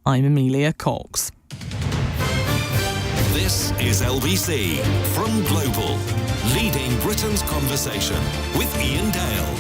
I'm Amelia Cox. This is LBC from Global, leading Britain's conversation with Iain Dale.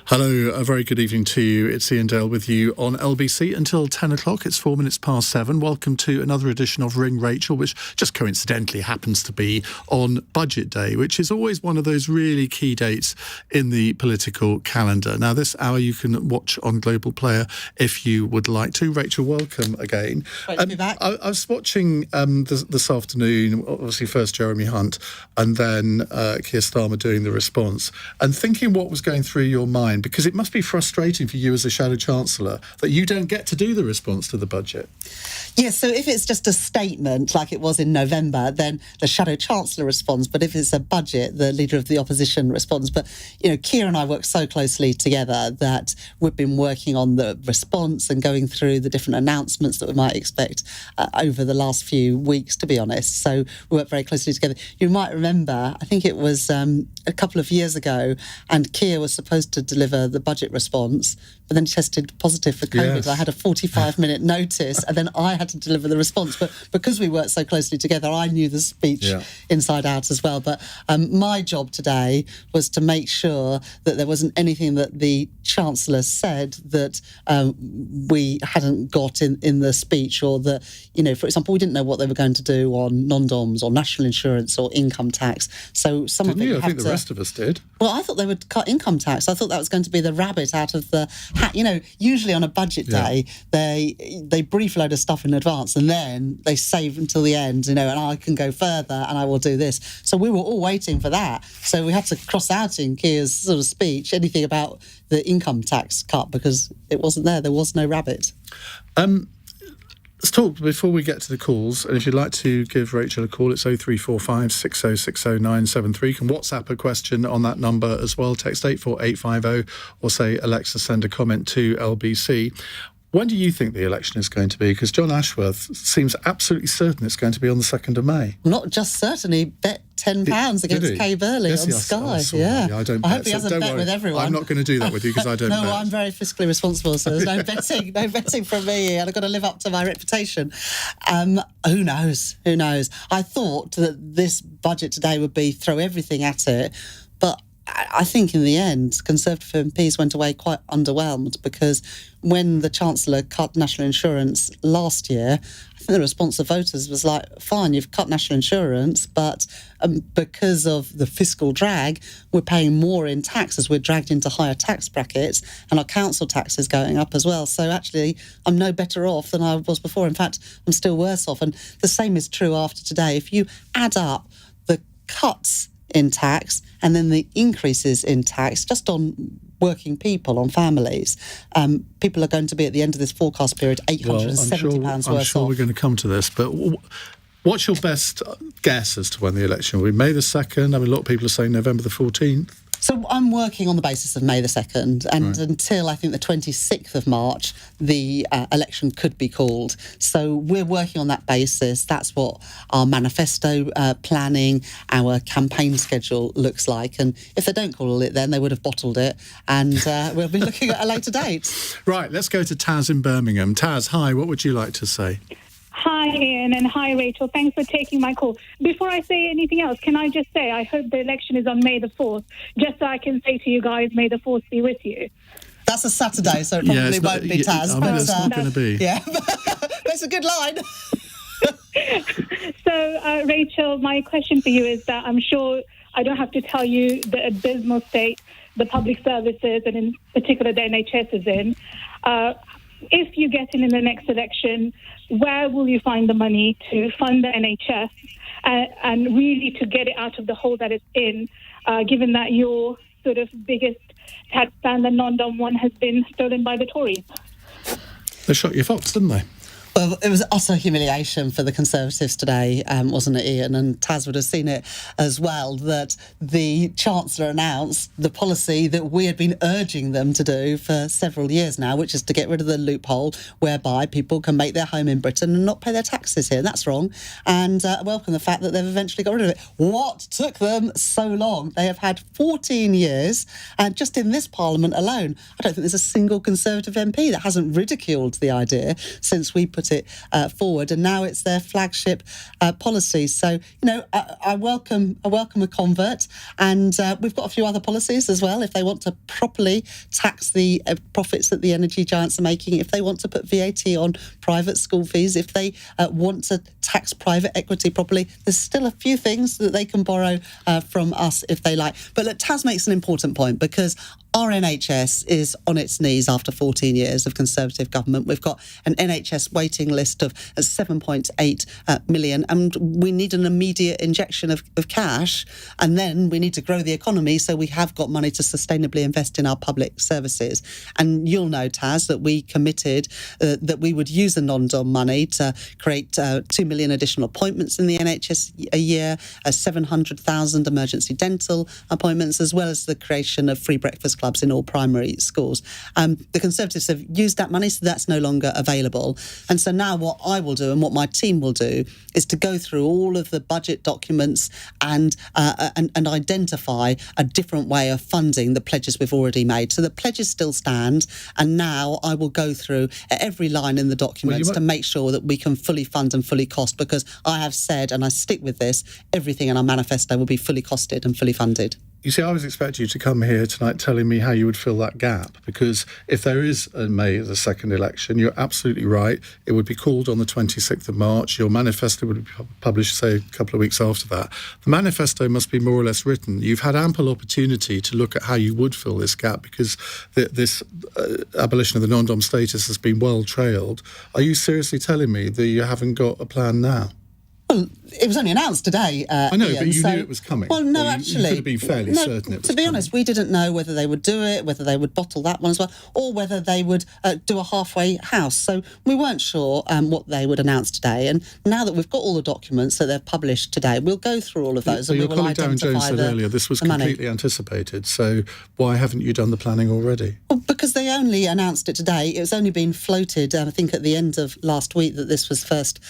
Hello, a very good evening to you. It's Iain Dale with you on LBC until 10 o'clock. It's 4 minutes past 7. Welcome to another edition of Ring Rachel, which just coincidentally happens to be on Budget Day, which is always one of those really key dates in the political calendar. Now, this hour you can watch on Global Player if you would like to. Rachel, welcome again. Great to be back. I was watching this afternoon, obviously first Jeremy Hunt and then Keir Starmer doing the response, and thinking what was going through your mind, because it must be frustrating for you as a Shadow Chancellor that you don't get to do the response to the budget. Yeah, so if it's just a statement like it was in November, then the Shadow Chancellor responds. But if it's a budget, the Leader of the Opposition responds. But, you know, Keir and I work so closely together that we've been working on the response and going through the different announcements that we might expect over the last few weeks, to be honest. So we work very closely together. You might remember, I think it was a couple of years ago, and Keir was supposed to deliver the budget response, but then tested positive for COVID. Yes. I had a 45-minute notice, and then I had to deliver the response. But because we worked so closely together, I knew the speech inside out as well. But my job today was to make sure that there wasn't anything that the Chancellor said that we hadn't got in the speech, or that, you know, for example, we didn't know what they were going to do on non-doms or national insurance or income tax. So some Didn't of it you? I think the rest of us did. Well, I thought they would cut income tax. I thought that was going to be the rabbit out of the hat. You know, usually on a budget day, they brief a load of stuff in advance and then they save until the end, you know, and I can go further and I will do this. So we were all waiting for that. So we had to cross out in Keir's sort of speech anything about the income tax cut because it wasn't there. There was no rabbit. Let's talk before we get to the calls, and if you'd like to give Rachel a call, it's 0345 6060973. You can WhatsApp a question on that number as well, text 84850, or say, Alexa, send a comment to LBC. When do you think the election is going to be? Because John Ashworth seems absolutely certain it's going to be on the 2nd of May. Not just certain, he bet £10 against Kay Burley on Sky. I hope he hasn't bet with everyone. I'm not going to do that with you because I don't bet. No, I'm very fiscally responsible, so there's no betting from me, and I've got to live up to my reputation. Who knows? I thought that this budget today would be throw everything at it, but I think in the end, Conservative MPs went away quite underwhelmed, because when the Chancellor cut national insurance last year, I think the response of voters was like, fine, you've cut national insurance, but because of the fiscal drag, we're paying more in taxes. We're dragged into higher tax brackets, and our council tax is going up as well. So actually, I'm no better off than I was before. In fact, I'm still worse off. And the same is true after today. If you add up the cuts in tax and then the increases in tax just on working people, on families, people are going to be at the end of this forecast period £870 worse off. I'm sure we're going to come to this, but what's your best guess as to when the election will be? May the 2nd? I mean, a lot of people are saying November the 14th. So I'm working on the basis of May the 2nd, and until I think the 26th of March, the election could be called. So we're working on that basis. That's what our manifesto planning, our campaign schedule looks like. And if they don't call it then, they would have bottled it, and we'll be looking at a later date. Right, let's go to Taz in Birmingham. Taz, hi, what would you like to say? Hi, Iain, and hi, Rachel. Thanks for taking my call. Before I say anything else, can I just say I hope the election is on May the 4th, just so I can say to you guys, May the 4th be with you. That's a Saturday, so it probably won't be, Taz. I mean, it's not going to be. Yeah, that's a good line. So, Rachel, my question for you is that I'm sure I don't have to tell you the abysmal state the public services, and in particular the NHS, is in. If you get in the next election, where will you find the money to fund the NHS and really to get it out of the hole that it's in, given that your sort of biggest tax plan, the non-dom one, has been stolen by the Tories? They shot your fox, didn't they? Well, it was utter humiliation for the Conservatives today, wasn't it, Ian? And Taz would have seen it as well, that the Chancellor announced the policy that we had been urging them to do for several years now, which is to get rid of the loophole whereby people can make their home in Britain and not pay their taxes here. That's wrong. And I welcome the fact that they've eventually got rid of it. What took them so long? They have had 14 years, and just in this Parliament alone, I don't think there's a single Conservative MP that hasn't ridiculed the idea since we put it forward, and now it's their flagship policy. So, I welcome a convert, and we've got a few other policies as well. If they want to properly tax the profits that the energy giants are making, if they want to put VAT on private school fees, if they want to tax private equity properly, there's still a few things that they can borrow from us if they like. But look, Taz makes an important point, because our NHS is on its knees after 14 years of Conservative government. We've got an NHS waiting list of 7.8 million, and we need an immediate injection of cash, and then we need to grow the economy so we have got money to sustainably invest in our public services. And you'll know, Taz, that we committed that we would use the non-dom money to create 2 million additional appointments in the NHS a year, 700,000 emergency dental appointments, as well as the creation of free breakfast clubs in all primary schools. The Conservatives have used that money, so that's no longer available. And so now what I will do and what my team will do is to go through all of the budget documents and identify a different way of funding the pledges we've already made. So the pledges still stand, and now I will go through every line in the documents to make sure that we can fully fund and fully cost, because I have said, and I stick with this, everything in our manifesto will be fully costed and fully funded. You see, I was expecting you to come here tonight telling me how you would fill that gap, because if there is a May the 2nd election, you're absolutely right. It would be called on the 26th of March. Your manifesto would be published, say, a couple of weeks after that. The manifesto must be more or less written. You've had ample opportunity to look at how you would fill this gap, because this abolition of the non-dom status has been well trailed. Are you seriously telling me that you haven't got a plan now? Well, it was only announced today, I know, Ian, but you knew it was coming. Well, no, actually. You could have been fairly certain it was to be honest, we didn't know whether they would do it, whether they would bottle that one as well, or whether they would do a halfway house. So we weren't sure what they would announce today. And now that we've got all the documents that they've published today, we'll go through all of those, and we will identify Darren Jones said earlier this was completely anticipated. So why haven't you done the planning already? Well, because they only announced it today. It was only been floated, I think, at the end of last week that this was first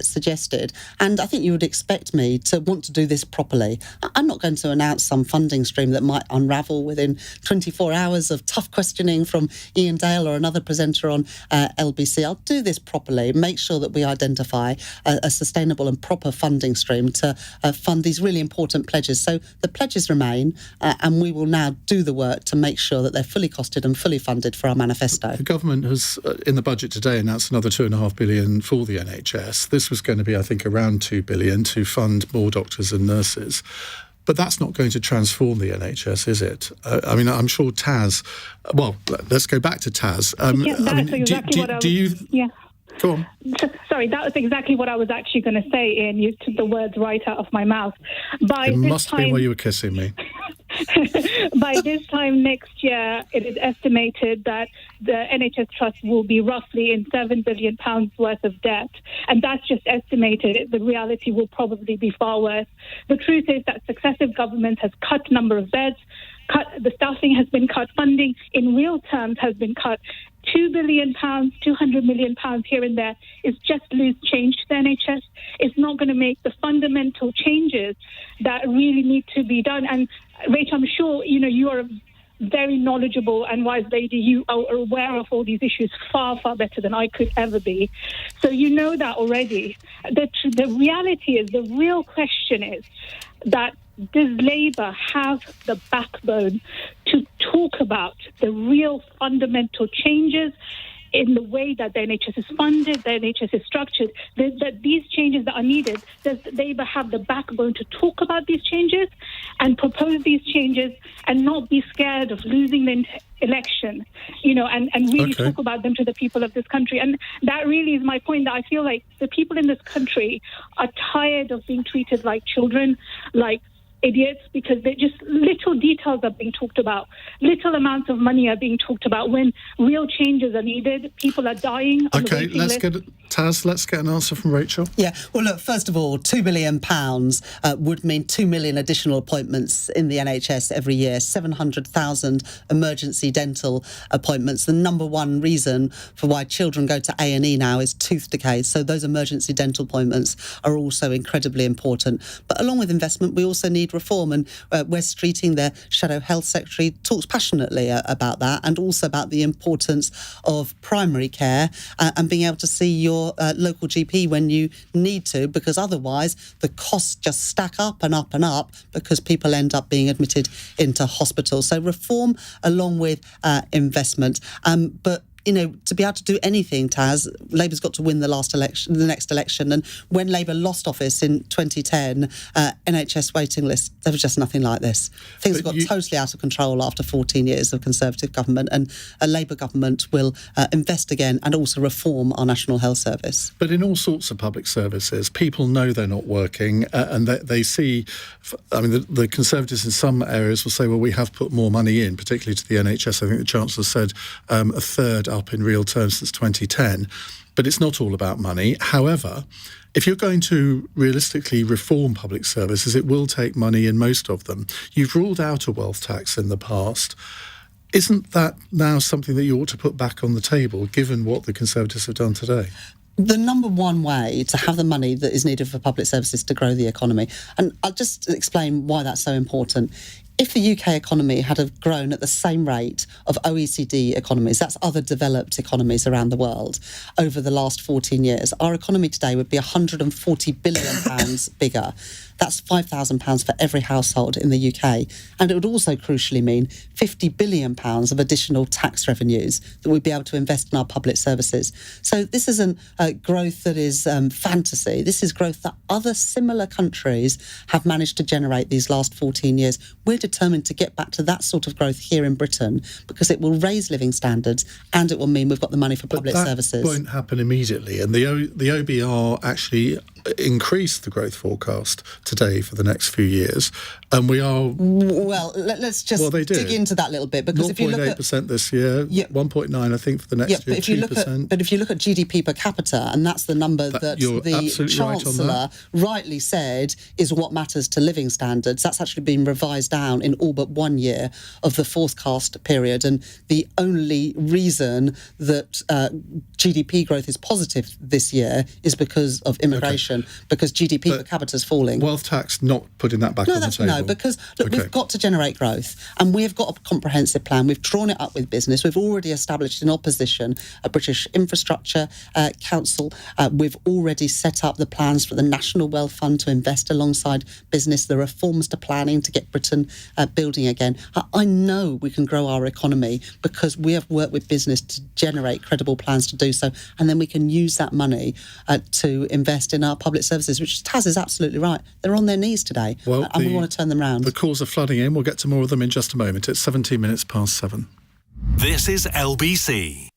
suggested. And I think you would expect me to want to do this properly. I'm not going to announce some funding stream that might unravel within 24 hours of tough questioning from Iain Dale or another presenter on LBC. I'll do this properly, make sure that we identify a sustainable and proper funding stream to fund these really important pledges. So the pledges remain, and we will now do the work to make sure that they're fully costed and fully funded for our manifesto. The government has, in the budget today, announced another £2.5 billion for the NHS. This was going to be, I think, around £2 billion to fund more doctors and nurses. But that's not going to transform the NHS, is it? I mean, I'm sure Taz... Well, let's go back to Taz. Yeah. Go on. Sorry, that was exactly what I was actually going to say, Ian. You took the words right out of my mouth. It must have been while you were kissing me. By this time next year, it is estimated that the NHS Trust will be roughly in £7 billion worth of debt. And that's just estimated. The reality will probably be far worse. The truth is that successive governments has cut number of beds, the staffing has been cut, funding in real terms has been cut. £2 billion, £200 million here and there is just loose change to the NHS. It's not going to make the fundamental changes that really need to be done. And Rachel, I'm sure you are a very knowledgeable and wise lady. You are aware of all these issues far, far better than I could ever be. So you know that already. The reality is, the real question is that does Labour have the backbone to talk about the real fundamental changes in the way that the NHS is funded, the NHS is structured, that these changes that are needed? Does Labour have the backbone to talk about these changes and propose these changes and not be scared of losing the election, and really talk about them to the people of this country? And that really is my point, that I feel like the people in this country are tired of being treated like children, like idiots because they just little details are being talked about. Little amounts of money are being talked about when real changes are needed. People are dying on the waiting list. Let's get an answer from Rachel. Yeah, well, look, first of all, £2 billion would mean 2 million additional appointments in the NHS every year, 700,000 emergency dental appointments. The number one reason for why children go to A&E now is tooth decay. So those emergency dental appointments are also incredibly important. But along with investment, we also need reform. And Wes Streeting, the Shadow Health Secretary, talks passionately about that, and also about the importance of primary care and being able to see your local GP when you need to, because otherwise the costs just stack up and up and up because people end up being admitted into hospital. So reform along with investment. But to be able to do anything, Taz, Labour's got to win the next election. And when Labour lost office in 2010, NHS waiting lists, there was just nothing like this. Things got totally out of control after 14 years of Conservative government, and a Labour government will invest again and also reform our National Health Service. But in all sorts of public services, people know they're not working and they see, the Conservatives in some areas will say, well, we have put more money in, particularly to the NHS. I think the Chancellor said a third up in real terms since 2010, but it's not all about money. However, if you're going to realistically reform public services, it will take money in most of them. You've ruled out a wealth tax in the past. Isn't that now something that you ought to put back on the table, given what the Conservatives have done today? The number one way to have the money that is needed for public services to grow the economy, and I'll just explain why that's so important. If the UK economy had have grown at the same rate of OECD economies, that's other developed economies around the world, over the last 14 years, our economy today would be £140 billion bigger. That's £5,000 for every household in the UK. And it would also crucially mean £50 billion of additional tax revenues that we'd be able to invest in our public services. So this isn't growth that is fantasy. This is growth that other similar countries have managed to generate these last 14 years. We're determined to get back to that sort of growth here in Britain because it will raise living standards and it will mean we've got the money for public services. That won't happen immediately. And the OBR actually increased the growth forecast today for the next few years, and we are... Well, let's just dig into that a little bit, because if you look at... 0.8% this year, 1.9% I think for the next year, but if 2%. But if you look at GDP per capita, and that's the number that the Chancellor rightly said is what matters to living standards, that's actually been revised down in all but 1 year of the forecast period, and the only reason that GDP growth is positive this year is because of immigration. Because GDP per capita is falling. Wealth tax, not putting that back on the table. No, because we've got to generate growth, and we've got a comprehensive plan. We've drawn it up with business. We've already established in opposition a British Infrastructure Council. We've already set up the plans for the National Wealth Fund to invest alongside business, the reforms to planning to get Britain building again. I know we can grow our economy because we have worked with business to generate credible plans to do so, and then we can use that money to invest in our public services, which Taz is absolutely right. They're on their knees today, and we want to turn them round. The calls are flooding in. We'll get to more of them in just a moment. It's 17 minutes past 7. This is LBC.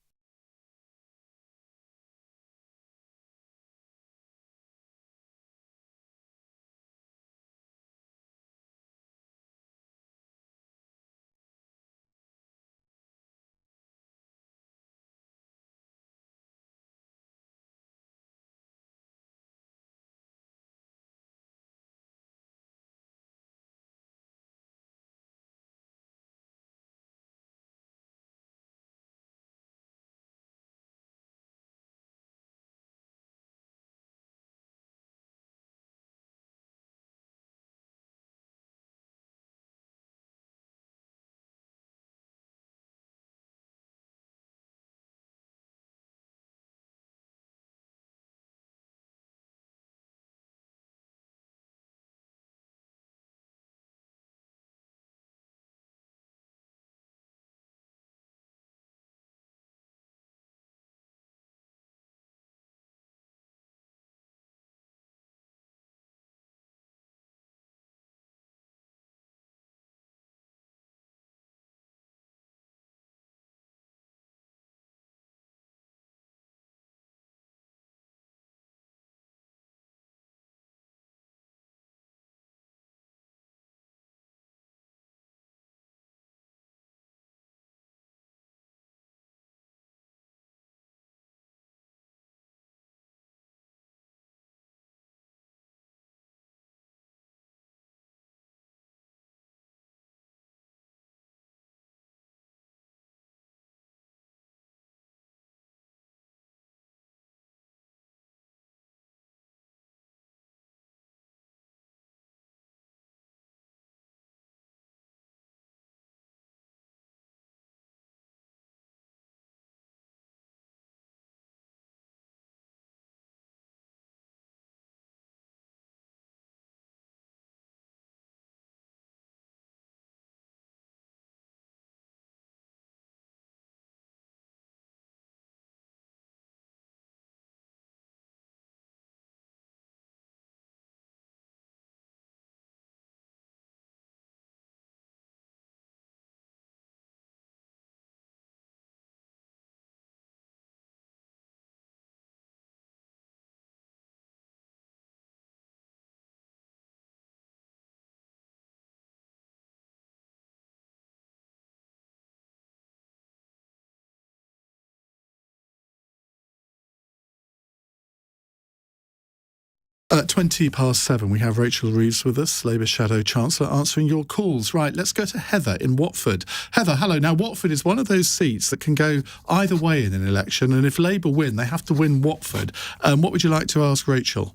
7:20, we have Rachel Reeves with us, Labour Shadow Chancellor, answering your calls. Right, let's go to Heather in Watford. Heather, hello. Now, Watford is one of those seats that can go either way in an election, and if Labour win, they have to win Watford. What would you like to ask Rachel?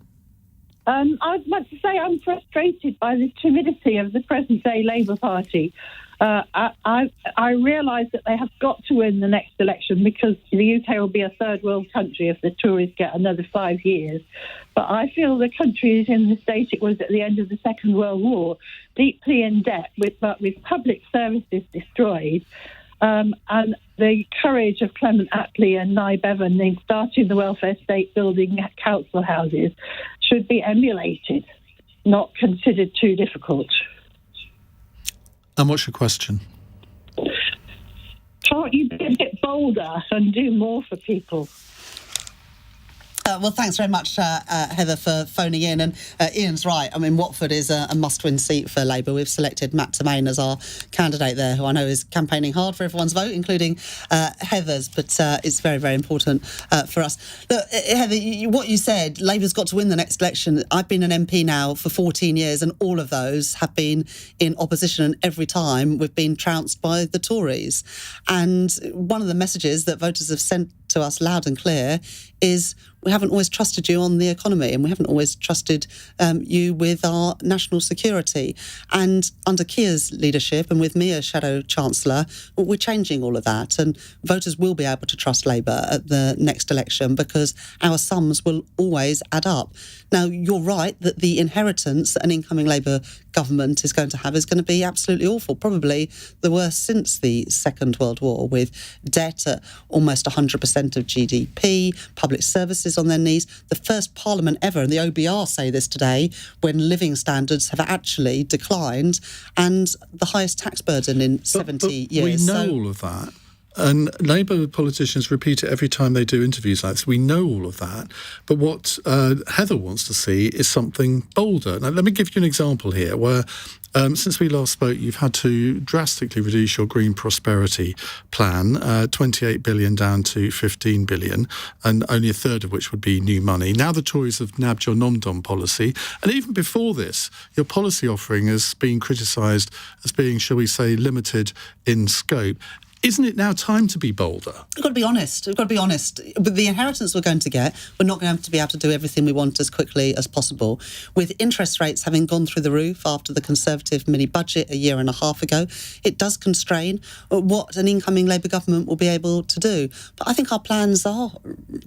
I'd like to say I'm frustrated by the timidity of the present-day Labour Party. I realise that they have got to win the next election because the UK will be a third world country if the Tories get another 5 years. But I feel the country is in the state it was at the end of the Second World War, deeply in debt, with public services destroyed. And the courage of Clement Attlee and Nye Bevan in starting the welfare state building council houses should be emulated, not considered too difficult. And what's your question? Can't you be a bit bolder and do more for people? Well, thanks very much, Heather, for phoning in. And Ian's right. I mean, Watford is a must-win seat for Labour. We've selected Matt Temain as our candidate there, who I know is campaigning hard for everyone's vote, including Heather's. But it's very, very important for us. Look, Heather, what you said, Labour's got to win the next election. I've been an MP now for 14 years, and all of those have been in opposition. And every time we've been trounced by the Tories. And one of the messages that voters have sent to us loud and clear is we haven't always trusted you on the economy, and we haven't always trusted you with our national security. And under Keir's leadership and with me as Shadow Chancellor, we're changing all of that, and voters will be able to trust Labour at the next election because our sums will always add up. Now, you're right that the inheritance that an incoming Labour government is going to have is going to be absolutely awful, probably the worst since the Second World War, with debt at almost 100% of GDP, public services on their knees, the first parliament ever, and the OBR say this today, when living standards have actually declined, and the highest tax burden in 70 years. We know all of that. And Labour politicians repeat it every time they do interviews like this. We know all of that. But what Heather wants to see is something bolder. Now, let me give you an example here where since we last spoke, you've had to drastically reduce your green prosperity plan, 28 billion down to 15 billion, and only a third of which would be new money. Now the Tories have nabbed your nom-dom policy. And even before this, your policy offering has been criticised as being, shall we say, limited in scope. Isn't it now time to be bolder? We've got to be honest. With the inheritance we're going to get, we're not going to be able to do everything we want as quickly as possible. With interest rates having gone through the roof after the Conservative mini-budget a year and a half ago, it does constrain what an incoming Labour government will be able to do. But I think our plans are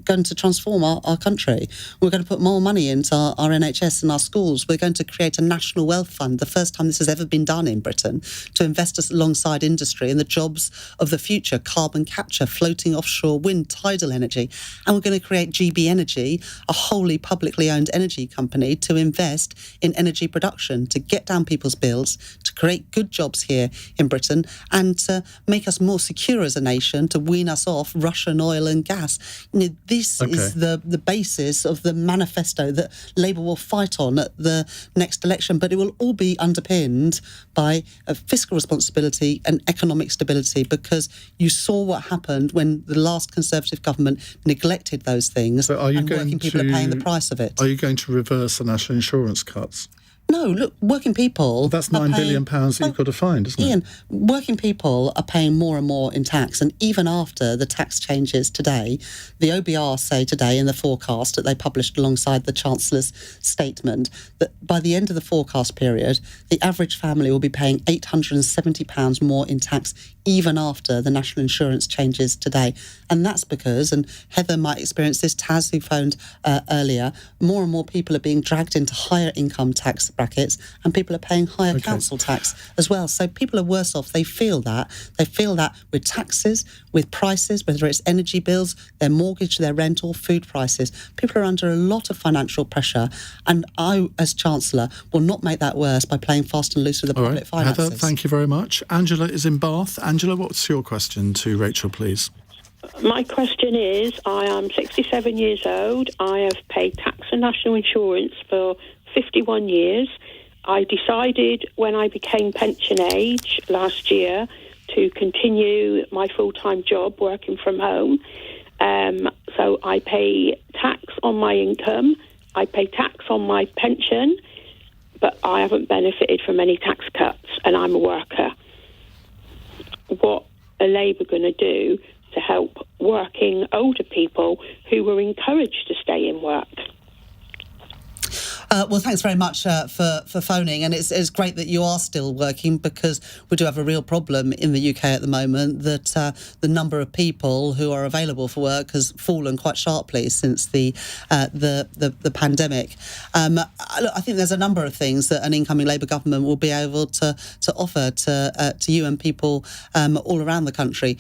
going to transform our country. We're going to put more money into our NHS and our schools. We're going to create a national wealth fund, the first time this has ever been done in Britain, to invest us alongside industry in the jobs of the future, carbon capture, floating offshore wind, tidal energy. And we're going to create GB Energy, a wholly publicly owned energy company, to invest in energy production, to get down people's bills, to create good jobs here in Britain, and to make us more secure as a nation, to wean us off Russian oil and gas. This is the basis of the manifesto that Labour will fight on at the next election, but it will all be underpinned by fiscal responsibility and economic stability, because you saw what happened when the last Conservative government neglected those things, and working people are paying the price of it. Are you going to reverse the national insurance cuts? No, look, working people... Well, that's £9 billion that you've got to find, isn't it? Ian, working people are paying more and more in tax, and even after the tax changes today, the OBR say today in the forecast that they published alongside the Chancellor's statement that by the end of the forecast period, the average family will be paying £870 more in tax even after the national insurance changes today. And that's because, and Heather might experience this, Taz, who phoned earlier, more and more people are being dragged into higher income tax brackets, and people are paying higher council tax as well. So people are worse off. They feel that. They feel that with taxes, with prices, whether it's energy bills, their mortgage, their rental, food prices. People are under a lot of financial pressure, and I, as Chancellor, will not make that worse by playing fast and loose with the public finances. Heather, thank you very much. Angela is in Bath. Angela, what's your question to Rachel, please? My question is, I am 67 years old. I have paid tax and national insurance for 51 years. I decided when I became pension age last year to continue my full-time job working from home. So I pay tax on my income I pay tax on my pension, but I haven't benefited from any tax cuts, and I'm a worker. What are Labour going to do to help working older people who were encouraged to stay in work? Well, thanks very much for phoning, and it's great that you are still working, because we do have a real problem in the UK at the moment that the number of people who are available for work has fallen quite sharply since the pandemic. Look, I think there's a number of things that an incoming Labour government will be able to offer to you and people all around the country.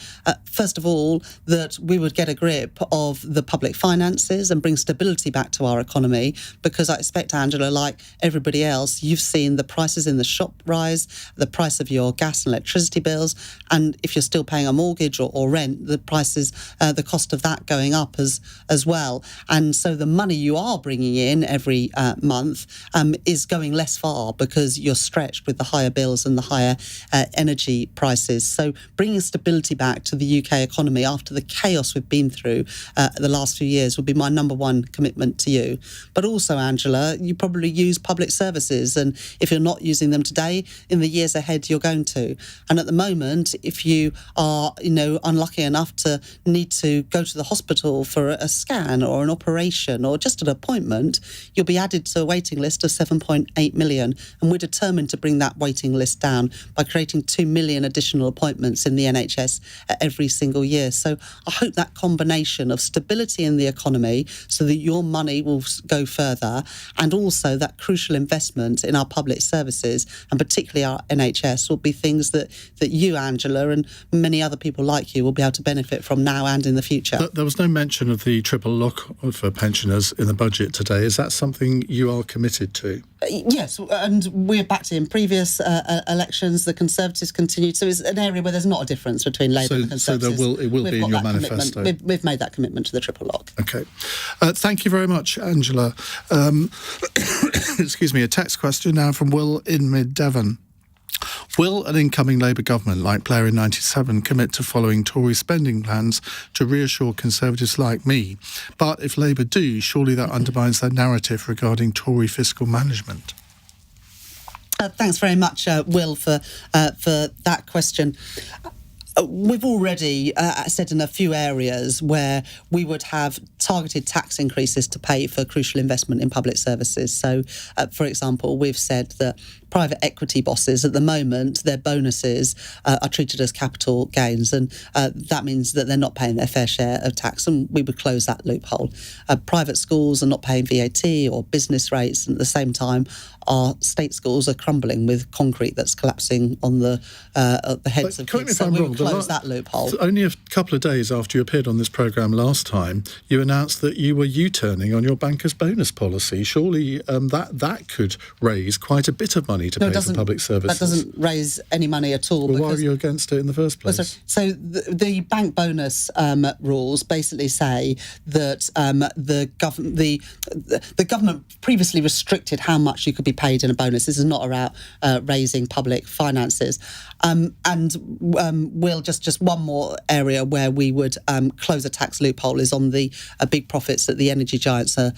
First of all, that we would get a grip of the public finances and bring stability back to our economy, because I expect, Angela, like everybody else, you've seen the prices in the shop rise, the price of your gas and electricity bills, and if you're still paying a mortgage or rent, the prices, the cost of that going up as well. And so the money you are bringing in every month is going less far, because you're stretched with the higher bills and the higher energy prices. So bringing stability back to the UK economy after the chaos we've been through the last few years would be my number one commitment to you. But also, Angela, you probably use public services, and if you're not using them today, in the years ahead you're going to. And at the moment, if you are, unlucky enough to need to go to the hospital for a scan or an operation or just an appointment, you'll be added to a waiting list of 7.8 million. And we're determined to bring that waiting list down by creating 2 million additional appointments in the NHS every single year. So I hope that combination of stability in the economy so that your money will go further, and also that crucial investment in our public services, and particularly our NHS, will be things that you, Angela, and many other people like you will be able to benefit from now and in the future. There was no mention of the triple lock for pensioners in the budget today. Is that something you are committed to? Yes, and we're backed in previous elections. The Conservatives continued. So it's an area where there's not a difference between Labour and the Conservatives. So it will be in your manifesto. We've made that commitment to the triple lock. OK. Thank you very much, Angela. Excuse me, a text question now from Will in Mid-Devon. Will an incoming Labour government, like Blair in 97, commit to following Tory spending plans to reassure Conservatives like me? But if Labour do, surely that undermines their narrative regarding Tory fiscal management. Thanks very much, Will, for that question. We've already said in a few areas where we would have targeted tax increases to pay for crucial investment in public services. So, for example, we've said that private equity bosses at the moment, their bonuses are treated as capital gains, and that means that they're not paying their fair share of tax, and we would close that loophole. Private schools are not paying VAT or business rates, and at the same time our state schools are crumbling with concrete that's collapsing on the heads of kids. So we would close that loophole. Only a couple of days after you appeared on this programme last time, you announced that you were U-turning on your banker's bonus policy. Surely that could raise quite a bit of money to pay for public services. That doesn't raise any money at all. Well, why are you against it in the first place? So the bank bonus rules basically say that the government previously restricted how much you could be paid in a bonus. This is not about raising public finances. And we'll just one more area where we would close a tax loophole is on the big profits that the energy giants are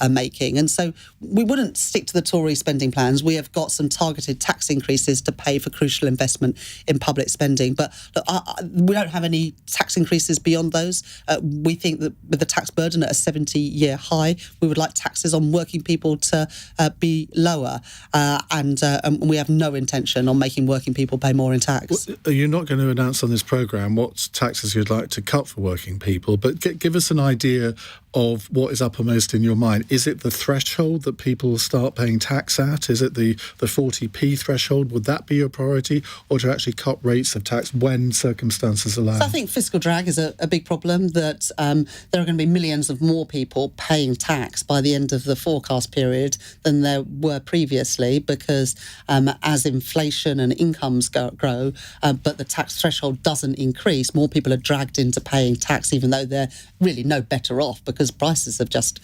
making. And so we wouldn't stick to the Tory spending plans. We have got some targeted tax increases to pay for crucial investment in public spending. But look, we don't have any tax increases beyond those. We think that with the tax burden at a 70-year high, we would like taxes on working people to be lower. And we have no intention on making working people pay more in tax. Well, you're not going to announce on this programme what taxes you'd like to cut for working people, but give us an idea of what is uppermost in your mind. Is it the threshold that people start paying tax at? Is it the 40p threshold? Would that be your priority? Or to actually cut rates of tax when circumstances allow? So I think fiscal drag is a big problem, that there are going to be millions of more people paying tax by the end of the forecast period than there were previously, because as inflation and incomes go grow, but the tax threshold doesn't increase, more people are dragged into paying tax, even though they're really no better off because prices have just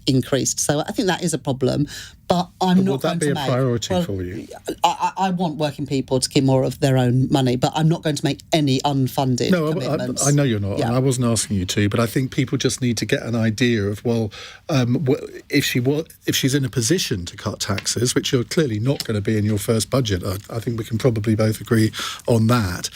increased. So I think that is a problem. But I'm not going to make... Would that be a priority for you? I want working people to keep more of their own money, but I'm not going to make any unfunded commitments. I know you're not, Yeah. and I wasn't asking you to, but I think people just need to get an idea of, if she's in a position to cut taxes, which you're clearly not going to be in your first budget, I think we can probably both agree on that,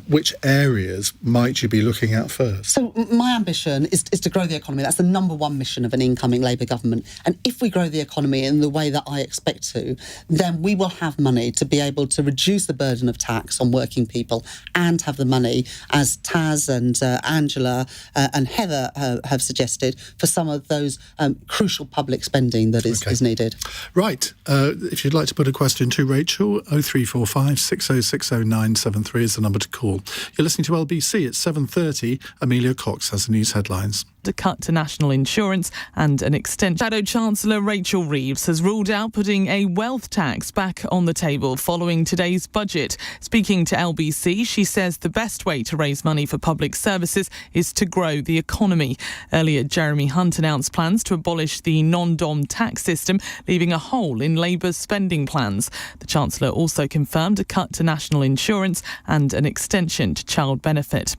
which areas might you be looking at first? So my ambition is to grow the economy. That's the number one mission of an incoming Labour government. And if we grow the economy in the way that I expect to, then we will have money to be able to reduce the burden of tax on working people and have the money, as Taz and Angela and Heather have suggested, for some of those crucial public spending that is needed. Right. If you'd like to put a question to Rachel, 0345 6060973 is the number to call. You're listening to LBC at 7:30. Amelia Cox has the news headlines. A cut to national insurance and an extension. Shadow Chancellor Rachel Reeves has ruled out putting a wealth tax back on the table following today's budget. Speaking to LBC, she says the best way to raise money for public services is to grow the economy. Earlier, Jeremy Hunt announced plans to abolish the non-dom tax system, leaving a hole in Labour's spending plans. The Chancellor also confirmed a cut to national insurance and an extension to child benefit.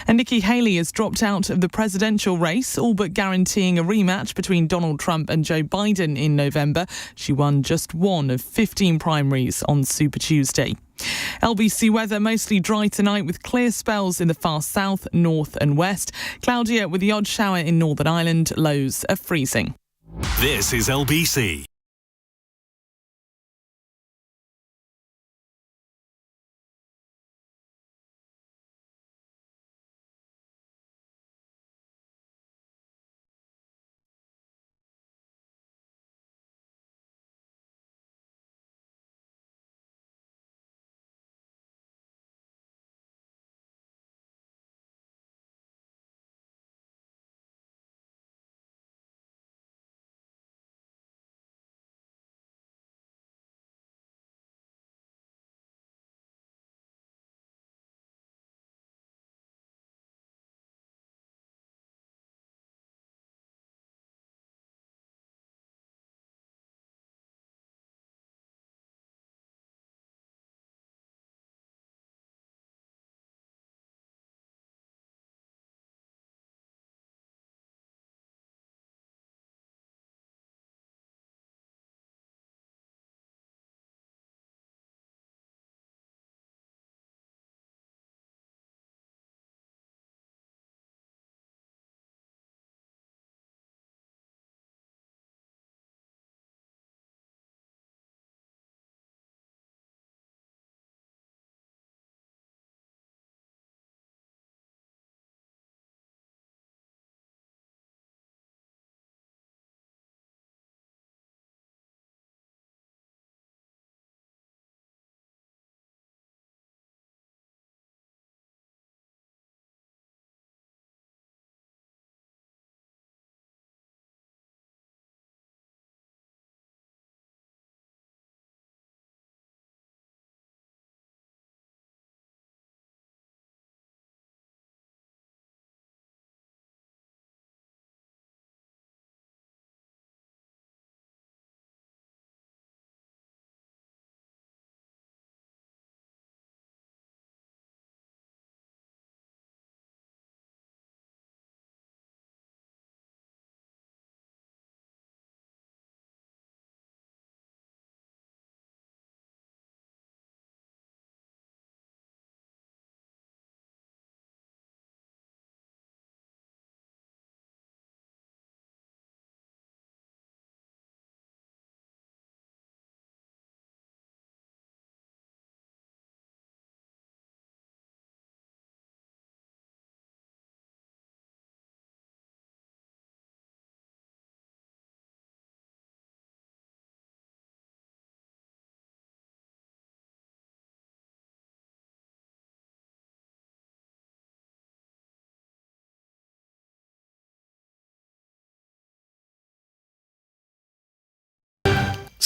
And Nikki Haley has dropped out of the presidential race, all but guaranteeing a rematch between Donald Trump and Joe Biden in November. She won just one of 15 primaries on Super Tuesday. LBC weather, mostly dry tonight with clear spells in the far south, north and west. Cloudier with the odd shower in Northern Ireland, lows are freezing. This is LBC.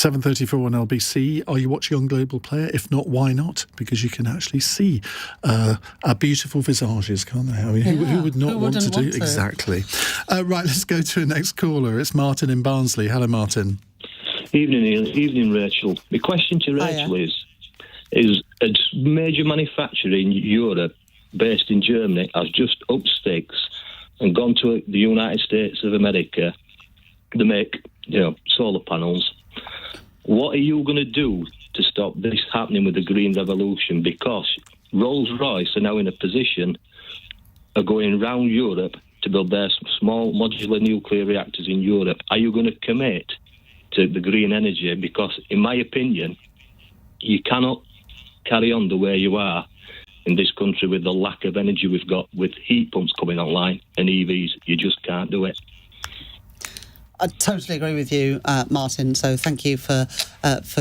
7:34 on LBC. Are you watching on Global Player? If not, why not? Because you can actually see our beautiful visages, can't they? I mean, who would not want to do? Exactly. Right, let's go to the next caller. It's Martin in Barnsley. Hello, Martin. Evening, Ian. Evening, Rachel. The question to Rachel is a major manufacturer in Europe, based in Germany, has just upped stakes and gone to the United States of America to make, solar panels. What are you going to do to stop this happening with the green revolution? Because Rolls-Royce are now in a position of going around Europe to build their small modular nuclear reactors in Europe. Are you going to commit to the green energy? Because, in my opinion, you cannot carry on the way you are in this country with the lack of energy we've got with heat pumps coming online and EVs. You just can't do it. I totally agree with you, Martin, so thank you for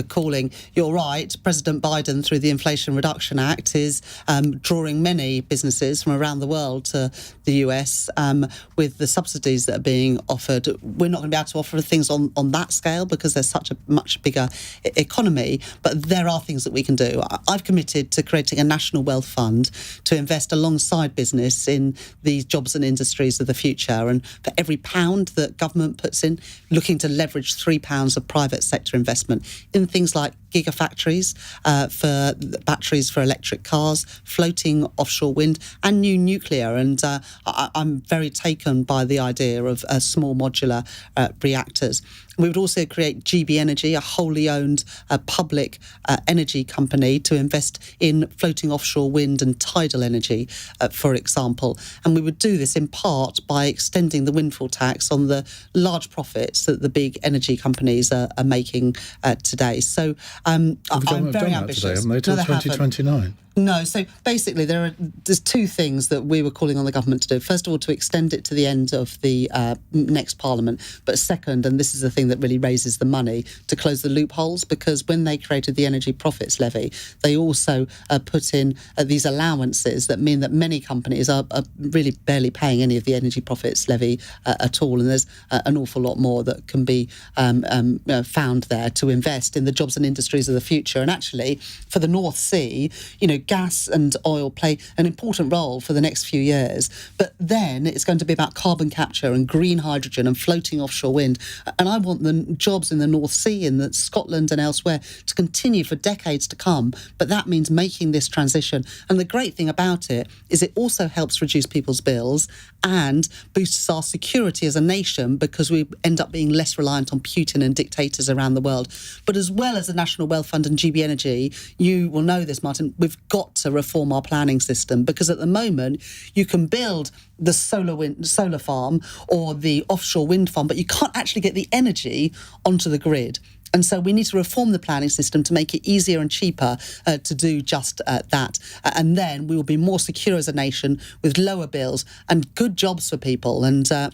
calling. You're right, President Biden, through the Inflation Reduction Act, is drawing many businesses from around the world to the US with the subsidies that are being offered. We're not going to be able to offer things on that scale because there's such a much bigger economy, but there are things that we can do. I've committed to creating a national wealth fund to invest alongside business in these jobs and industries of the future, and for every pound that government puts in, looking to leverage £3 of private sector investment in things like gigafactories for batteries for electric cars, floating offshore wind and new nuclear. And I'm very taken by the idea of small modular reactors. We would also create GB Energy, a wholly owned public energy company to invest in floating offshore wind and tidal energy, for example. And we would do this in part by extending the windfall tax on the large profits that the big energy companies are making today. So I'm very ambitious. Today, haven't they, till 2029? No, so basically there's two things that we were calling on the government to do. First of all, to extend it to the end of the next Parliament. But second, and this is the thing that really raises the money, to close the loopholes, because when they created the Energy Profits Levy, they also put in these allowances that mean that many companies are really barely paying any of the Energy Profits Levy at all. And there's an awful lot more that can be found there to invest in the jobs and industries of the future. And actually, for the North Sea, gas and oil play an important role for the next few years. But then it's going to be about carbon capture and green hydrogen and floating offshore wind. And I want the jobs in the North Sea, in Scotland and elsewhere, to continue for decades to come. But that means making this transition. And the great thing about it is it also helps reduce people's bills and boosts our security as a nation, because we end up being less reliant on Putin and dictators around the world. But as well as the National Wealth Fund and GB Energy, you will know this, Martin, we've got to reform our planning system, because at the moment you can build the solar farm or the offshore wind farm, but you can't actually get the energy onto the grid. And so we need to reform the planning system to make it easier and cheaper to do just that. And then we will be more secure as a nation with lower bills and good jobs for people. And that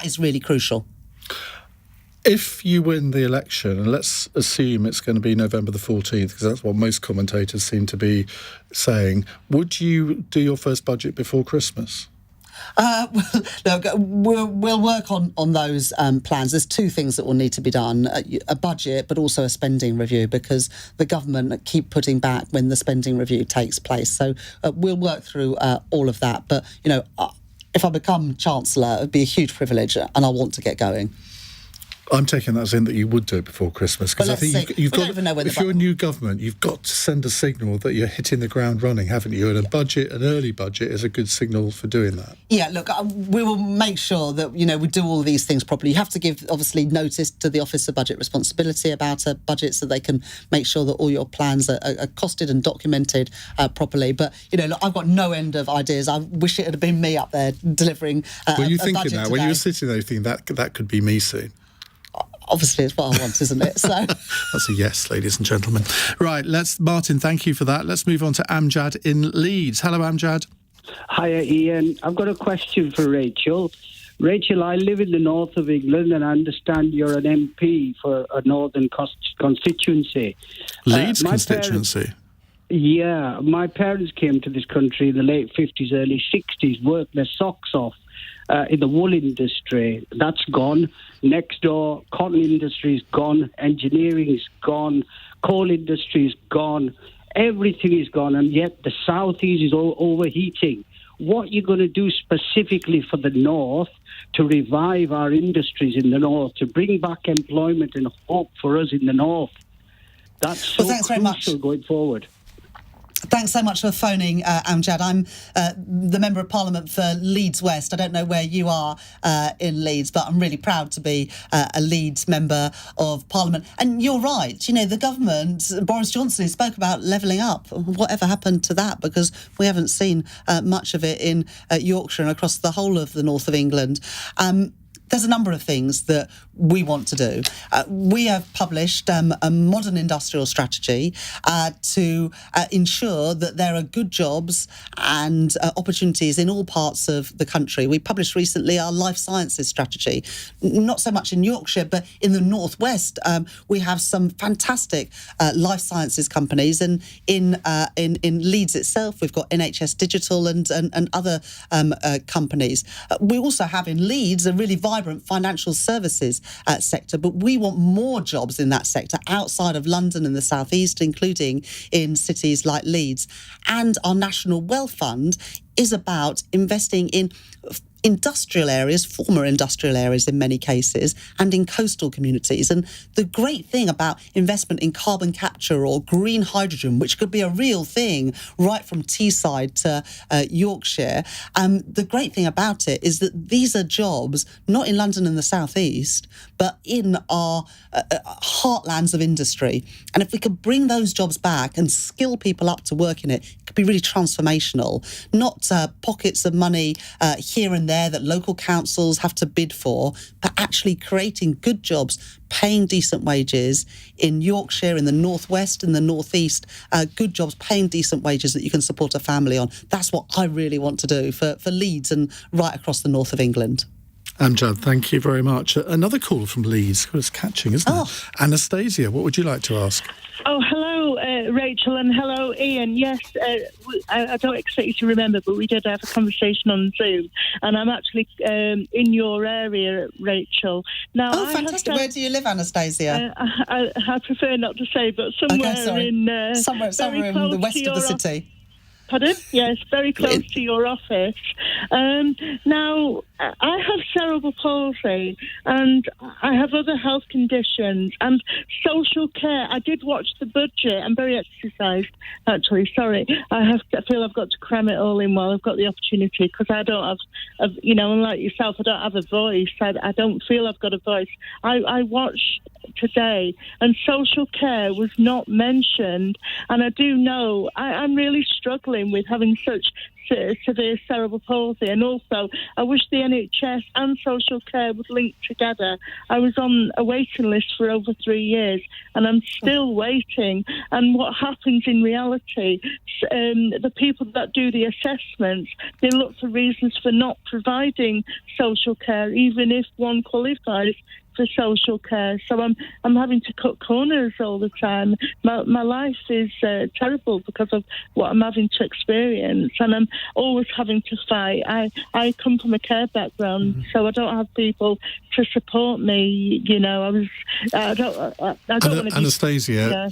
is really crucial. If you win the election, and let's assume it's going to be November the 14th, because that's what most commentators seem to be saying, would you do your first budget before Christmas? We'll work on those plans. There's two things that will need to be done: a budget, but also a spending review, because the government keep putting back when the spending review takes place. So we'll work through all of that. But if I become Chancellor, it would be a huge privilege, and I want to get going. I'm taking that as in that you would do it before Christmas, because I think you've got. If you're a new government, you've got to send a signal that you're hitting the ground running, haven't you? And an early budget, is a good signal for doing that. Yeah, look, we will make sure that we do all these things properly. You have to give, obviously, notice to the Office of Budget Responsibility about a budget, so they can make sure that all your plans are costed and documented properly. But look, I've got no end of ideas. I wish it had been me up there delivering. Were you thinking that when you were sitting there, you think that could be me soon? Obviously, it's what I want, isn't it? So that's a yes, ladies and gentlemen. Right, Martin, thank you for that. Let's move on to Amjad in Leeds. Hello, Amjad. Hiya, Ian. I've got a question for Rachel. Rachel, I live in the north of England, and I understand you're an MP for a northern constituency. Leeds constituency? My parents came to this country in the late 50s, early 60s, worked their socks off, in the wool industry. That's gone. Next door, cotton industry is gone. Engineering is gone. Coal industry is gone. Everything is gone, and yet the southeast is all overheating. What are you going to do specifically for the north to revive our industries in the north, to bring back employment and hope for us in the north? That's so crucial going forward. Thanks so much for phoning, Amjad. I'm the Member of Parliament for Leeds West. I don't know where you are in Leeds, but I'm really proud to be a Leeds Member of Parliament. And you're right, the government, Boris Johnson, spoke about levelling up. Whatever happened to that? Because we haven't seen much of it in Yorkshire and across the whole of the north of England. There's a number of things that we want to do. We have published a modern industrial strategy to ensure that there are good jobs and opportunities in all parts of the country. We published recently our life sciences strategy, not so much in Yorkshire, but in the northwest. We have some fantastic life sciences companies, and in Leeds itself, we've got NHS Digital and other companies. We also have in Leeds a really vibrant financial services sector, but we want more jobs in that sector outside of London and the southeast, including in cities like Leeds. And our National Wealth Fund is about investing in industrial areas, former industrial areas in many cases, and in coastal communities. And the great thing about investment in carbon capture or green hydrogen, which could be a real thing right from Teesside to Yorkshire, the great thing about it is that these are jobs not in London and the southeast, but in our heartlands of industry. And if we could bring those jobs back and skill people up to work in it, it could be really transformational. Not pockets of money here and there that local councils have to bid for, but actually creating good jobs, paying decent wages in Yorkshire, in the northwest, in the northeast, good jobs, paying decent wages that you can support a family on. That's what I really want to do for Leeds and right across the north of England. Amjad, thank you very much. Another call from Leeds. It's catching, isn't it? Anastasia, what would you like to ask? Oh, hello, Rachel, and hello, Ian. Yes, I don't expect you to remember, but we did have a conversation on Zoom, and I'm actually in your area, Rachel. Now, fantastic. Where do you live, Anastasia? I prefer not to say, but somewhere somewhere in the west of the city. Pardon? Yes, very close to your office. Now, I have cerebral palsy and I have other health conditions and social care. I did watch the budget. I'm very exercised, actually. Sorry. I feel I've got to cram it all in while I've got the opportunity, because I don't have, unlike yourself, I don't have a voice. I don't feel I've got a voice. I watched today and social care was not mentioned, and I do know I'm really struggling with having such severe cerebral palsy, and also I wish the NHS and social care would link together. I was on a waiting list for over 3 years and I'm still waiting, and what happens in reality, the people that do the assessments, they look for reasons for not providing social care even if one qualifies for social care. So I'm having to cut corners all the time. My life is terrible because of what I'm having to experience, and I'm always having to fight. I come from a care background, so I don't have people to support me. I don't want to be, Anastasia,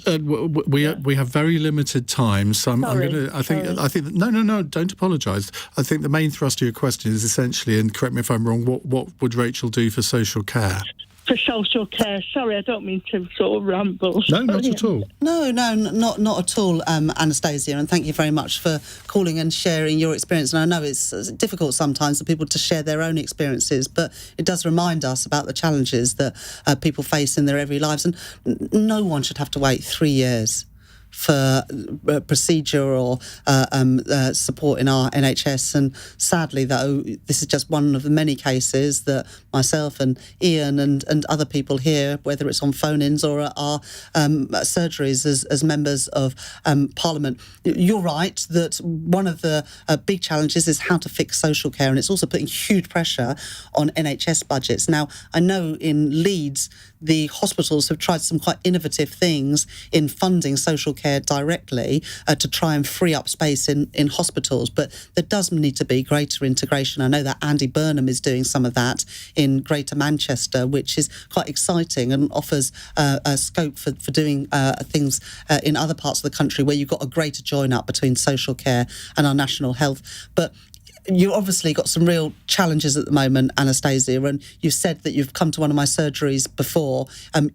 we have very limited time, so I'm going to. I think no, don't apologise. I think the main thrust of your question is essentially, and correct me if I'm wrong, what would Rachel do for social care? For social care. Sorry, I don't mean to sort of ramble. No, not at all. No, not at all, Anastasia, and thank you very much for calling and sharing your experience. And I know it's difficult sometimes for people to share their own experiences, but it does remind us about the challenges that people face in their everyday lives, and no one should have to wait 3 years for procedure or support in our NHS. And sadly, though, this is just one of the many cases that myself and Ian and other people here, whether it's on phone-ins or at our surgeries as members of Parliament. You're right that one of the big challenges is how to fix social care, and it's also putting huge pressure on NHS budgets. Now, I know in Leeds the hospitals have tried some quite innovative things in funding social care directly to try and free up space in hospitals. But there does need to be greater integration. I know that Andy Burnham is doing some of that in Greater Manchester, which is quite exciting and offers a scope for doing things in other parts of the country where you've got a greater join-up between social care and our national health. But you obviously got some real challenges at the moment, Anastasia, and you've said that you've come to one of my surgeries before.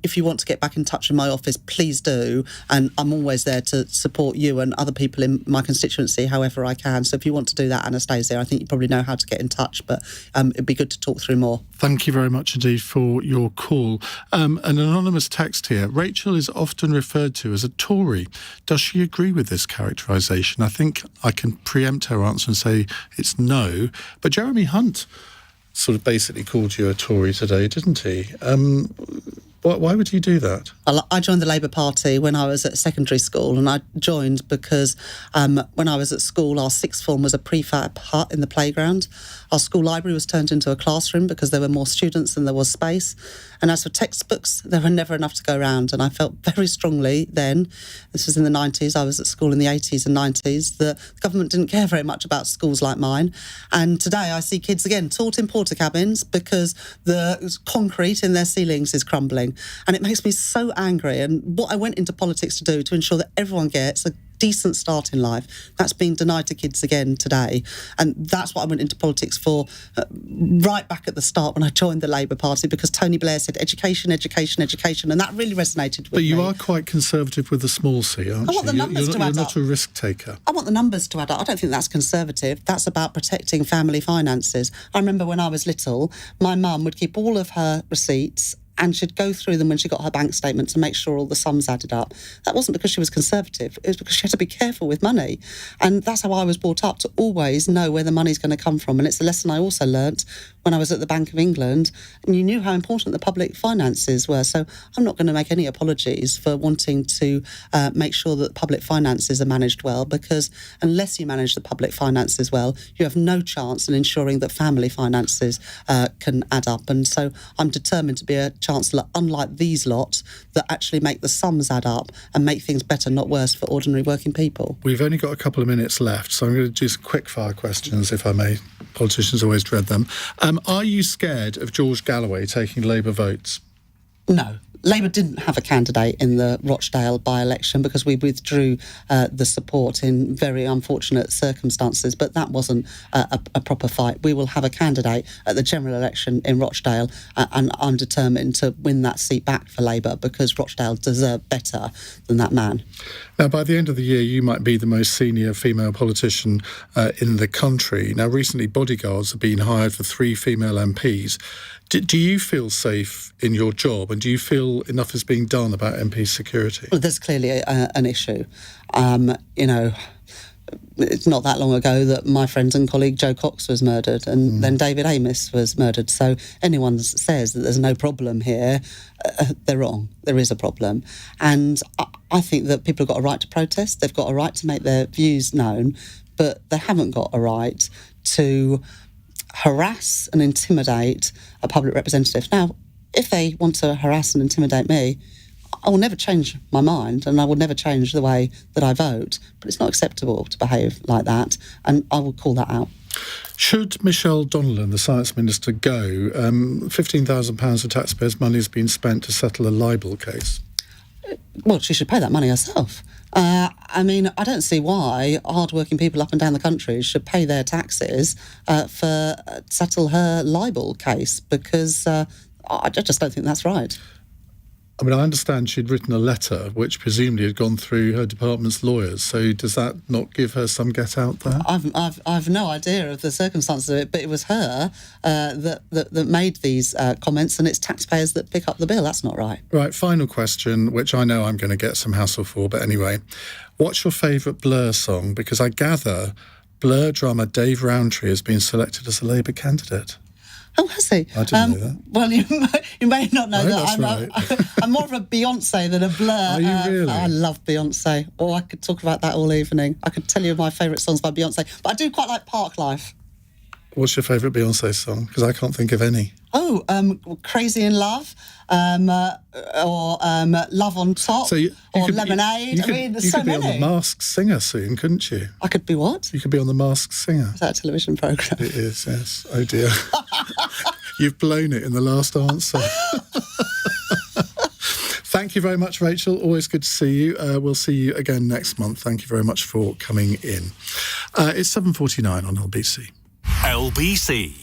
If you want to get back in touch with my office, please do, and I'm always there to support you and other people in my constituency however I can. So if you want to do that, Anastasia, I think you probably know how to get in touch, but it'd be good to talk through more. Thank you very much indeed for your call. An anonymous text here. Rachel is often referred to as a Tory. Does she agree with this characterisation? I think I can preempt her answer and say it's no. But Jeremy Hunt sort of basically called you a Tory today, didn't he? Why would you do that? I joined the Labour Party when I was at secondary school, and I joined because when I was at school, our sixth form was a prefab hut in the playground. Our school library was turned into a classroom because there were more students than there was space. And as for textbooks, there were never enough to go around. And I felt very strongly then, this was in the 90s, I was at school in the 80s and 90s, that the government didn't care very much about schools like mine. And today I see kids, again, taught in porta cabins because the concrete in their ceilings is crumbling. And it makes me so angry. And what I went into politics to do, to ensure that everyone gets a decent start in life, that's being denied to kids again today. And that's what I went into politics for right back at the start when I joined the Labour Party, because Tony Blair said education, education, education, and that really resonated with me. But you are quite conservative with the small C, aren't you? I want the numbers to add up. You're not a risk taker. I want the numbers to add up. I don't think that's conservative. That's about protecting family finances. I remember when I was little, my mum would keep all of her receipts and she'd go through them when she got her bank statement to make sure all the sums added up. That wasn't because she was conservative. It was because she had to be careful with money. And that's how I was brought up, to always know where the money's going to come from. And it's a lesson I also learnt when I was at the Bank of England. And you knew how important the public finances were. So I'm not going to make any apologies for wanting to make sure that public finances are managed well, because unless you manage the public finances well, you have no chance in ensuring that family finances can add up. And so I'm determined to be a Chancellor, unlike these lot, that actually make the sums add up and make things better, not worse, for ordinary working people. We've only got a couple of minutes left, so I'm going to do some quick-fire questions, if I may. Politicians always dread them. Are you scared of George Galloway taking Labour votes? No. Labour didn't have a candidate in the Rochdale by-election because we withdrew the support in very unfortunate circumstances, but that wasn't a proper fight. We will have a candidate at the general election in Rochdale, and I'm determined to win that seat back for Labour, because Rochdale deserve better than that man. Now, by the end of the year, you might be the most senior female politician in the country. Now, recently, bodyguards have been hired for 3 female MPs. Do you feel safe in your job, and do you feel enough is being done about MP security? Well, there's clearly an issue. It's not that long ago that my friend and colleague Jo Cox was murdered, and then David Amess was murdered. So anyone that says that there's no problem here, they're wrong. There is a problem. And I think that people have got a right to protest. They've got a right to make their views known, but they haven't got a right to harass and intimidate a public representative. Now, if they want to harass and intimidate me, I will never change my mind, and I will never change the way that I vote, but it's not acceptable to behave like that, and I will call that out. Should Michelle Donnellan, the Science Minister, go? £15,000 of taxpayers' money has been spent to settle a libel case. Well, she should pay that money herself. I don't see why hard-working people up and down the country should pay their taxes for settle her libel case, because I just don't think that's right. I mean, I understand she'd written a letter which presumably had gone through her department's lawyers. So does that not give her some get out there? I've no idea of the circumstances of it, but it was her that made these comments, and it's taxpayers that pick up the bill. That's not right. Right, final question, which I know I'm going to get some hassle for, but anyway. What's your favourite Blur song? Because I gather Blur drummer Dave Rowntree has been selected as a Labour candidate. Oh, has he? I didn't know that. Well, you may not know that. Right. I'm more of a Beyonce than a Blur. Are you really? I love Beyonce. Oh, I could talk about that all evening. I could tell you my favourite songs by Beyonce. But I do quite like Park Life. What's your favourite Beyonce song? Because I can't think of any. Oh, Crazy in Love, or Love on Top, or Lemonade. There's so many. You could be on The Masked Singer soon, couldn't you? I could be what? You could be on The Masked Singer. Is that a television programme? It is, yes. Oh, dear. You've blown it in the last answer. Thank you very much, Rachel. Always good to see you. We'll see you again next month. Thank you very much for coming in. It's 7:49 on LBC. LBC.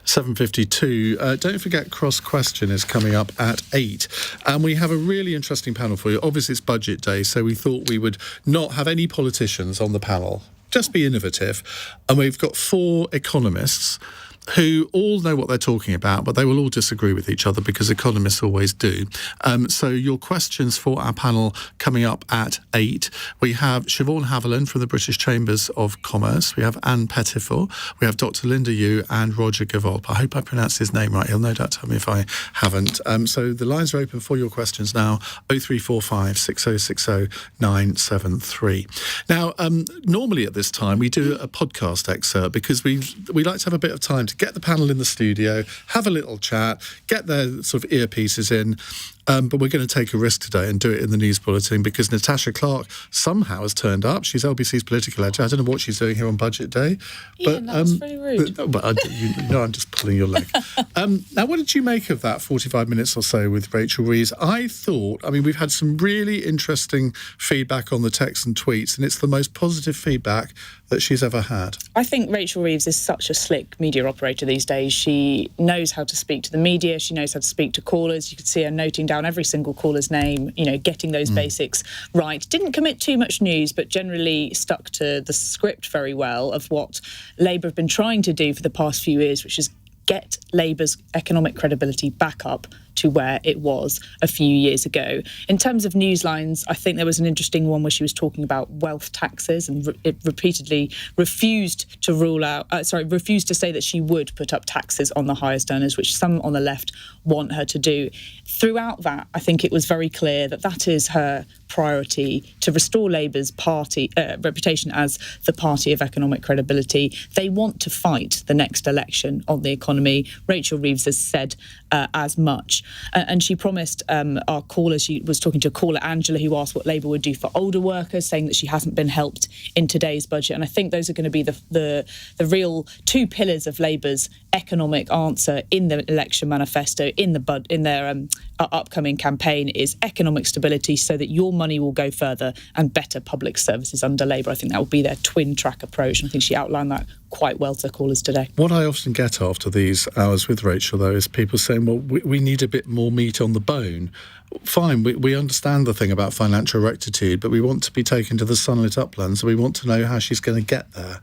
$7:52. Don't forget, Cross Question is coming up at 8. And we have a really interesting panel for you. Obviously, it's budget day, so we thought we would not have any politicians on the panel. Just be innovative. And we've got 4 economists who all know what they're talking about, but they will all disagree with each other because economists always do. So your questions for our panel coming up at 8. We have Siobhan Haviland from the British Chambers of Commerce. We have Anne Pettifor. We have Dr. Linda Yu and Roger Gavolp. I hope I pronounced his name right. He'll no doubt tell me if I haven't. So the lines are open for your questions now. 0345 6060 973. Now, normally at this time we do a podcast excerpt because we like to have a bit of time to get the panel in the studio, have a little chat, get their sort of earpieces in. But we're going to take a risk today and do it in the news bulletin because Natasha Clark somehow has turned up. She's LBC's political editor. I don't know what she's doing here on Budget Day. But that's very rude. But I'm just pulling your leg. Now, what did you make of that 45 minutes or so with Rachel Reeves? I mean, we've had some really interesting feedback on the texts and tweets, and it's the most positive feedback that she's ever had. I think Rachel Reeves is such a slick media operator these days. She knows how to speak to the media. She knows how to speak to callers. You could see her noting down down every single caller's name, getting those basics right. Didn't commit too much news, but generally stuck to the script very well of what Labour have been trying to do for the past few years, which is get Labour's economic credibility back up to where it was a few years ago. In terms of newslines, I think there was an interesting one where she was talking about wealth taxes and it repeatedly refused to say that she would put up taxes on the highest earners, which some on the left want her to do. Throughout that, I think it was very clear that that is her priority, to restore Labour's party reputation as the party of economic credibility. They want to fight the next election on the economy. Rachel Reeves has said as much. And she promised our caller, she was talking to a caller, Angela, who asked what Labour would do for older workers, saying that she hasn't been helped in today's budget. And I think those are going to be the real two pillars of Labour's economic answer in the election manifesto, in their upcoming campaign, is economic stability so that your money will go further, and better public services under Labour. I think that will be their twin track approach, and I think she outlined that quite well to callers today. What I often get after these hours with Rachel, though, is people saying, well, we need a bit more meat on the bone. Fine, we understand the thing about financial rectitude, but we want to be taken to the sunlit uplands, so we want to know how she's going to get there.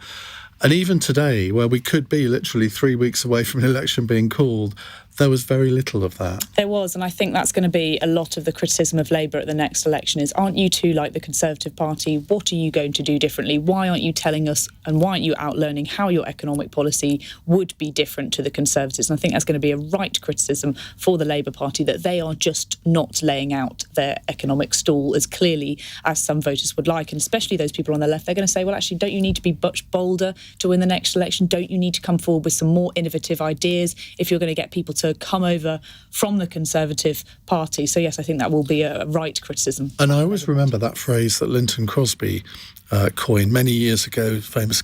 And even today, where we could be literally 3 weeks away from an election being called, there was very little of that. There was, and I think that's going to be a lot of the criticism of Labour at the next election is, aren't you too like the Conservative Party? What are you going to do differently? Why aren't you telling us, and why aren't you outlining how your economic policy would be different to the Conservatives? And I think that's going to be a right criticism for the Labour Party, that they are just not laying out their economic stall as clearly as some voters would like. And especially those people on the left, they're going to say, well, actually, don't you need to be much bolder to win the next election? Don't you need to come forward with some more innovative ideas if you're going to get people to come over from the Conservative Party? So yes, I think that will be a right criticism. And I always remember that phrase that Linton Crosby coined many years ago, famous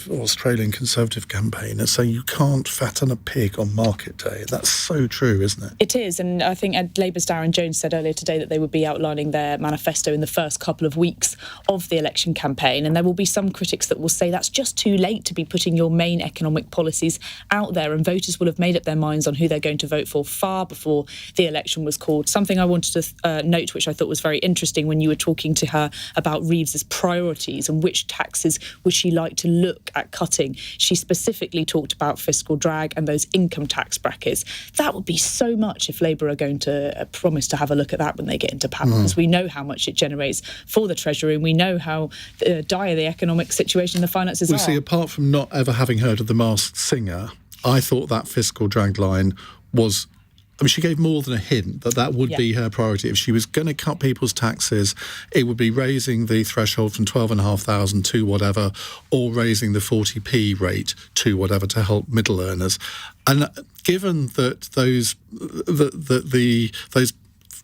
Australian Conservative campaigner, saying you can't fatten a pig on market day. That's so true, isn't it? It is, and I think Labour's Darren Jones said earlier today that they would be outlining their manifesto in the first couple of weeks of the election campaign, and there will be some critics that will say that's just too late to be putting your main economic policies out there, and voters will have made up their minds on who they're going to vote for far before the election was called. Something I wanted to note, which I thought was very interesting when you were talking to her about Reeves's priorities and which taxes would she like to look at cutting. She specifically talked about fiscal drag and those income tax brackets. That would be so much if Labour are going to promise to have a look at that when they get into power, because we know how much it generates for the Treasury, and we know how dire the economic situation and the finances are. See, apart from not ever having heard of The Masked Singer, I thought that fiscal drag line was... I mean, she gave more than a hint that would be her priority. If she was going to cut people's taxes, it would be raising the threshold from 12,500 to whatever, or raising the 40p rate to whatever to help middle earners. And given that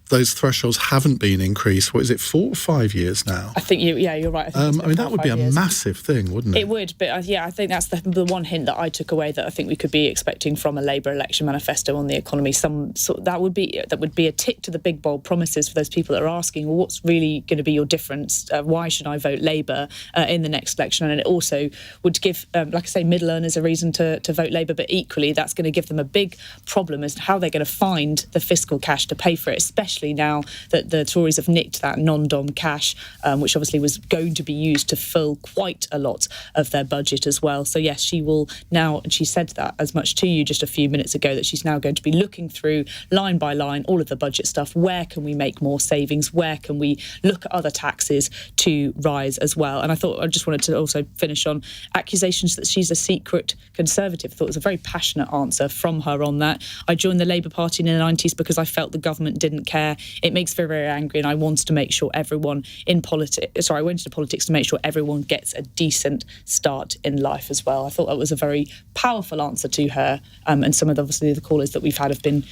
those thresholds haven't been increased, what is it, 4 or 5 years now? I think you're right. I mean, that would be a massive thing, wouldn't it? It would, but I think that's the one hint that I took away that I think we could be expecting from a Labour election manifesto on the economy. That would be a tick to the big bold promises for those people that are asking, well, what's really going to be your difference? Why should I vote Labour in the next election? And it also would give, like I say, middle earners a reason to vote Labour, but equally that's going to give them a big problem as to how they're going to find the fiscal cash to pay for it, especially now that the Tories have nicked that non-dom cash, which obviously was going to be used to fill quite a lot of their budget as well. So yes, she will now, and she said that as much to you just a few minutes ago, that she's now going to be looking through line by line all of the budget stuff. Where can we make more savings? Where can we look at other taxes to rise as well? And I thought I just wanted to also finish on accusations that she's a secret Conservative. I thought it was a very passionate answer from her on that. I joined the Labour Party in the 90s because I felt the government didn't care. It makes me very angry, and I wanted to make sure everyone in politics... I went into politics to make sure everyone gets a decent start in life as well. I thought that was a very powerful answer to her, and some of the callers that we've had have been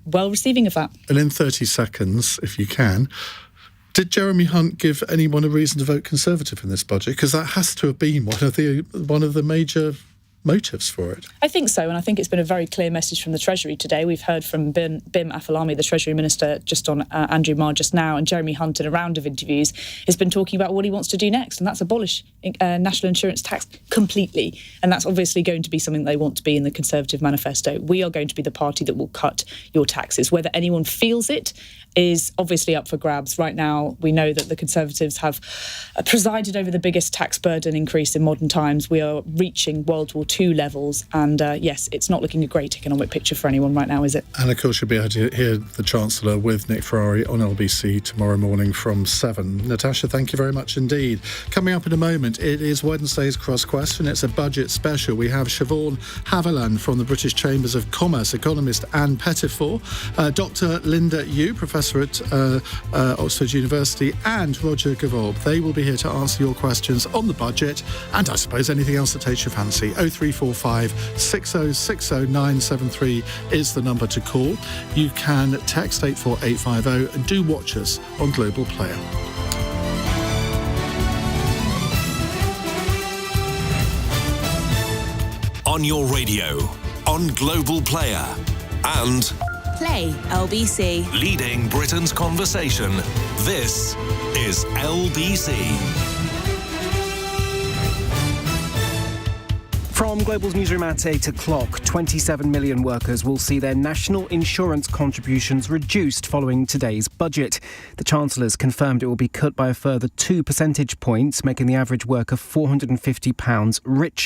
well receiving of that. And in 30 seconds, if you can, did Jeremy Hunt give anyone a reason to vote Conservative in this budget? Because that has to have been one of the major motives for it. I think so, and I think it's been a very clear message from the Treasury today. We've heard from Bim Afellami, the Treasury Minister, just on Andrew Marr just now, and Jeremy Hunt in a round of interviews has been talking about what he wants to do next, and that's abolish national insurance tax completely. And that's obviously going to be something they want to be in the Conservative manifesto. We are going to be the party that will cut your taxes. Whether anyone feels it is obviously up for grabs. Right now, we know that the Conservatives have presided over the biggest tax burden increase in modern times. We are reaching World War II levels, and yes, it's not looking a great economic picture for anyone right now, is it? And of course, you'll be able to hear the Chancellor with Nick Ferrari on LBC tomorrow morning from 7. Natasha, thank you very much indeed. Coming up in a moment, it is Wednesday's Cross Question. It's a budget special. We have Siobhan Haviland from the British Chambers of Commerce, economist Anne Pettifor, Dr. Linda Yu, Professor at Oxford University, and Roger Gavob. They will be here to answer your questions on the budget and I suppose anything else that takes your fancy. 0345 6060 973 is the number to call. You can text 84850 and do watch us on Global Player. On your radio, on Global Player, and Play LBC. leading Britain's conversation. This is LBC. From Global's newsroom at 8 o'clock, 27 million workers will see their national insurance contributions reduced following today's budget. The Chancellor's confirmed it will be cut by a further 2 percentage points, making the average worker £450 richer.